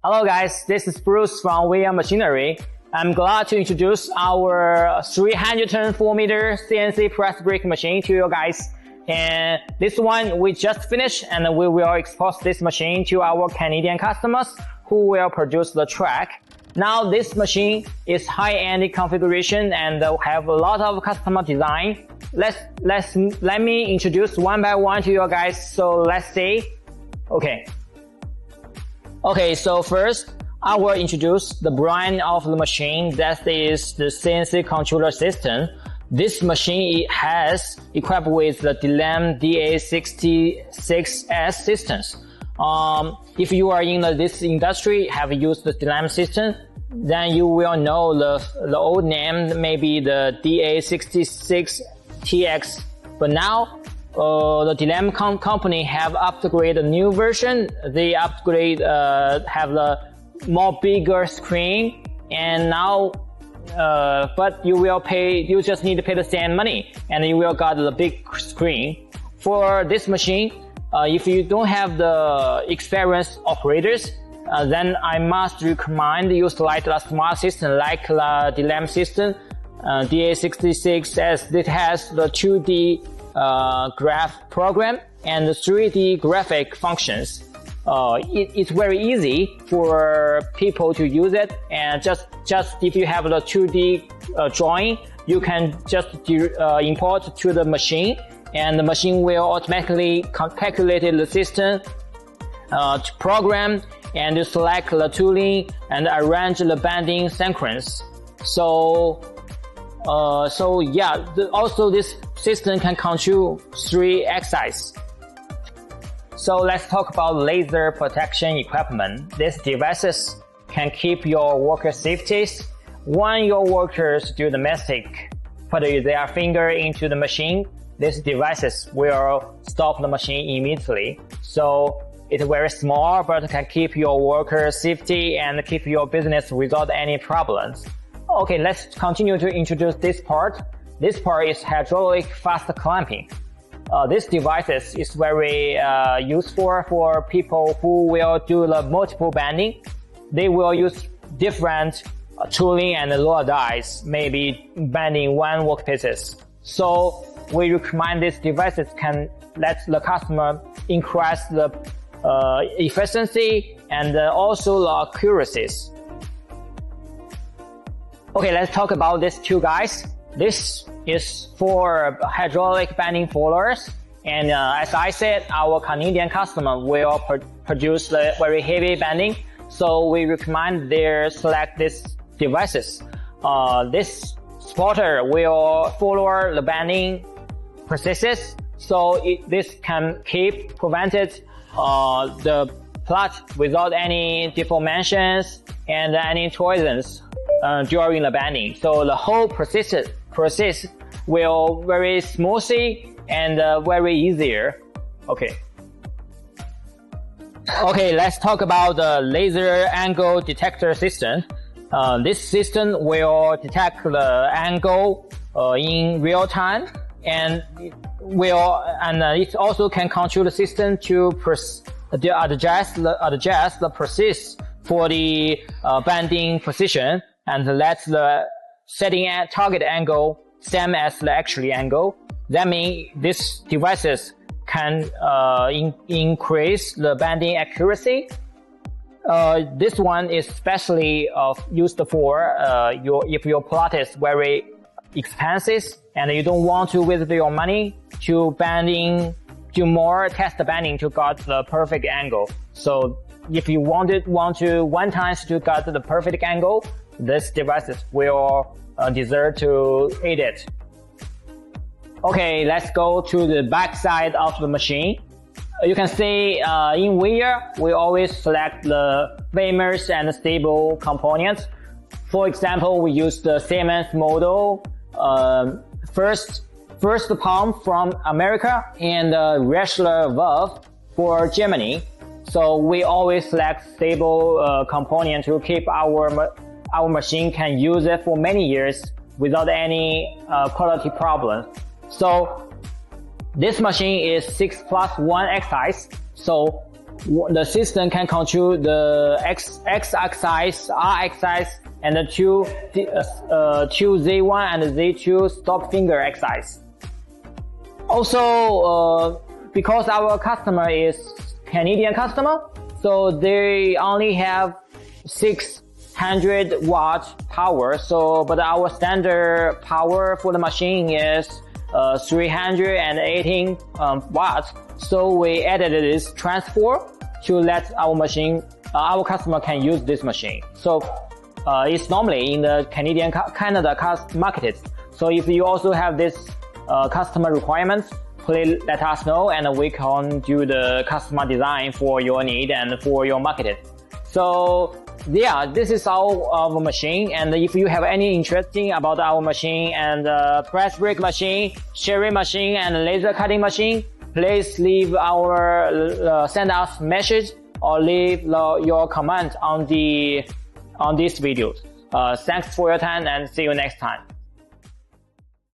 Hello guys, this is Bruce from WEIYA Machinery. I'm glad to introduce our 324mm CNC press brake machine to you guys. And this one we just finished, and we will export this machine to our Canadian customers who will produce the truck. Now this machine is high-end configuration and have a lot of customer design. Let me introduce one by one to you guys. So let's see. Okay, so first I will introduce the brand of the machine. That is the CNC controller system. This machine has equipped with the DLAM DA66S systems. If you are in this industry, have used the DLAM system, then you will know the old name maybe the DA66TX. But now the DLAM company have upgraded a new version. They have the more bigger screen, and now but you just need to pay the same money and you will got the big screen. For this machine, if you don't have the experienced operators, then I must recommend you select a smart system like the DLAM system, DA66S. It has the 2D graph program and the 3D graphic functions. It's very easy for people to use it, and just if you have the 2D drawing, you can just import to the machine, and the machine will automatically calculate the system program and select the tooling and arrange the bending sequence. So yeah, also this system can control 3 axes. So let's talk about laser protection equipment. These devices can keep your workers' safeties. When your workers do the mistake, put their finger into the machine, these devices will stop the machine immediately. So it's very small, but can keep your workers' safety and keep your business without any problems. Okay, let's continue to introduce this part. This part is hydraulic fast clamping. This device is very useful for people who will do the multiple bending. They will use different tooling and lower dies, maybe bending one workpieces. So we recommend these devices can let the customer increase the efficiency and also the accuracies. Okay, let's talk about these two guys. This is for hydraulic bending folders, and as I said, our Canadian customer will produce the very heavy bending, so we recommend they select these devices. This spotter will follow the bending processes, so this can prevented the plot without any deformations and any torsions during the bending. So the whole process will very smoothly and very easier. Okay, let's talk about the laser angle detector system. This system will detect the angle in real time, and it also can control the system to adjust the process for the bending position, and let the setting at target angle same as the actual angle. That means these devices can increase the bending accuracy. This one is especially used for if your plot is very expensive and you don't want to waste your money to more test bending to get the perfect angle. So if you want to one time to get the perfect angle, this devices will deserve to aid it. Okay, let's go to the back side of the machine. You can see in WEIYA, we always select the famous and stable components. For example, we use the Siemens model, first pump from America, and Ressler valve for Germany. So we always select stable component to keep our machine can use it for many years without any quality problems. So this machine is 6+1 axis. So the system can control the x-axis, r-axis, and the two Z1 and Z2 stop finger axis. Also, because our customer is Canadian customer, so they only have 600 watt power. So, but our standard power for the machine is 318 watts. So we added this transfer to let our machine, our customer can use this machine. So it's normally in the Canada market. So if you also have this customer requirements, please let us know, and we can do the customer design for your need and for your market. So yeah, this is our machine. And if you have any interesting about our machine and press brake machine, shearing machine, and laser cutting machine, please leave send us message or leave your comment on this video. Thanks for your time, and see you next time.